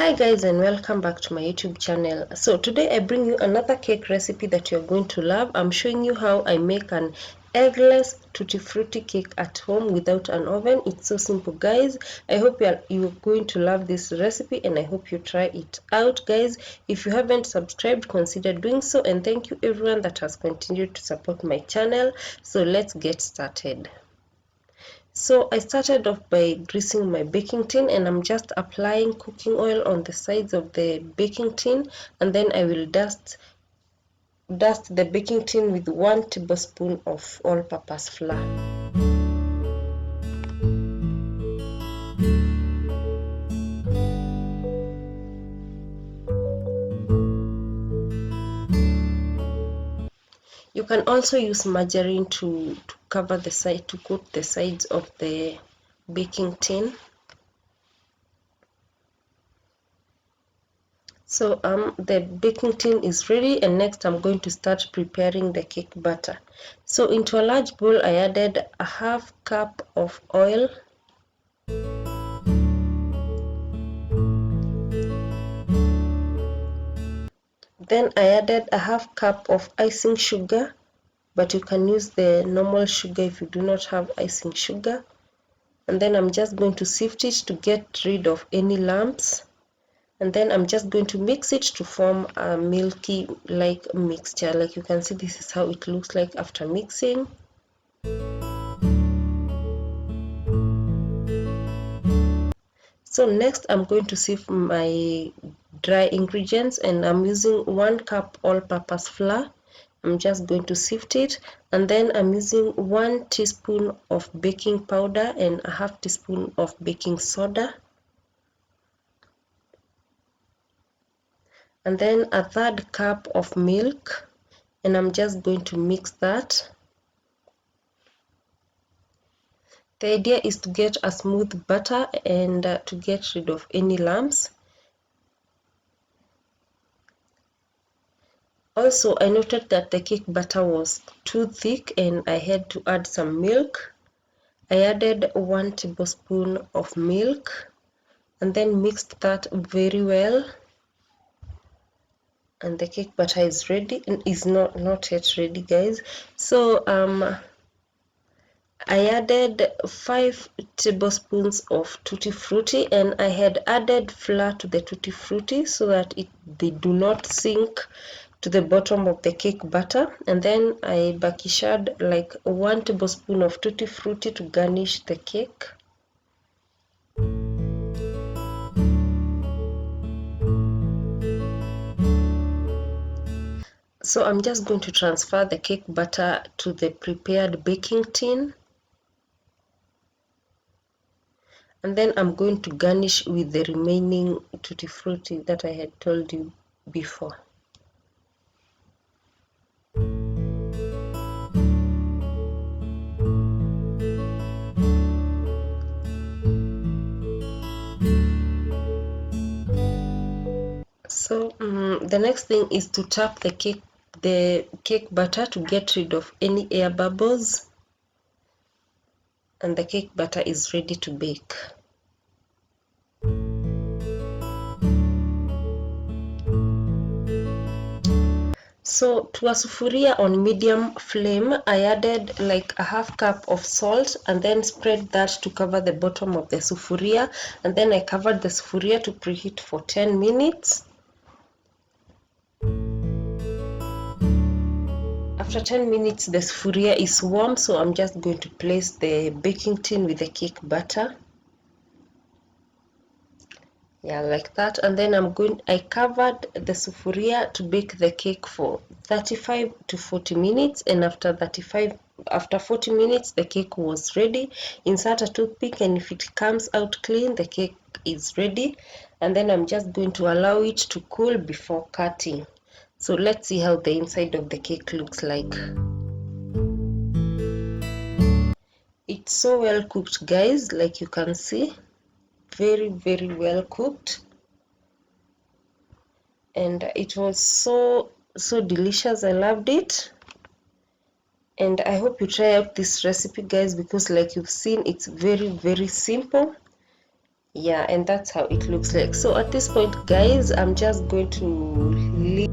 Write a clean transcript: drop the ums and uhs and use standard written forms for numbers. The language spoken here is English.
Hi guys, and welcome back to my YouTube channel. So today I bring you another cake recipe that you're going to love. I'm showing you how I make an eggless tutti frutti cake at home without an oven. It's so simple, guys. I hope you're going to love this recipe, and I hope you try it out, guys. If you haven't subscribed, consider doing so, and thank you everyone that has continued to support my channel. So let's get started. So I started off by greasing my baking tin, and I'm just applying cooking oil on the sides of the baking tin, and then I will dust the baking tin with 1 tablespoon of all-purpose flour. You can also use margarine to cover the side, to coat the sides of the baking tin. So the baking tin is ready, and next I'm going to start preparing the cake batter. So into a large bowl I added a half cup of oil, then I added a half cup of icing sugar, but you can use the normal sugar if you do not have icing sugar. And then I'm just going to sift it to get rid of any lumps. And then I'm just going to mix it to form a milky like mixture. Like you can see, this is how it looks like after mixing. So next I'm going to sieve my dry ingredients, and I'm using 1 cup all-purpose flour. I'm just going to sift it, and then I'm using 1 teaspoon of baking powder and a half teaspoon of baking soda, and then a 1/3 cup of milk, and I'm just going to mix that. The idea is to get a smooth batter and to get rid of any lumps. Also, I noted that the cake batter was too thick and I had to add some milk. I added 1 tablespoon of milk and then mixed that very well. And the cake batter is ready, and is not yet ready, guys. So I added 5 tablespoons of Tutti Frutti, and I had added flour to the Tutti Frutti so that they do not sink to the bottom of the cake batter. And then I bakishared like 1 tablespoon of Tutti Frutti to garnish the cake. So I'm just going to transfer the cake batter to the prepared baking tin. And then I'm going to garnish with the remaining Tutti Frutti that I had told you before. So the next thing is to tap the cake batter to get rid of any air bubbles, and the cake batter is ready to bake. So to a sufuria on medium flame, I added like a half cup of salt and then spread that to cover the bottom of the sufuria, and then I covered the sufuria to preheat for 10 minutes. After 10 minutes the sufuria is warm, so I'm just going to place the baking tin with the cake batter. Yeah, like that. And then I covered the sufuria to bake the cake for 35 to 40 minutes, and after 40 minutes the cake was ready. Insert a toothpick, and if it comes out clean, the cake is ready. And then I'm just going to allow it to cool before cutting. So let's see how the inside of the cake looks like. It's so well cooked, guys, like you can see. Very well cooked, and it was so delicious. I loved it, and I hope you try out this recipe, guys, because like you've seen, it's very simple. Yeah, and that's how it looks like. So at this point, guys, I'm just going to leave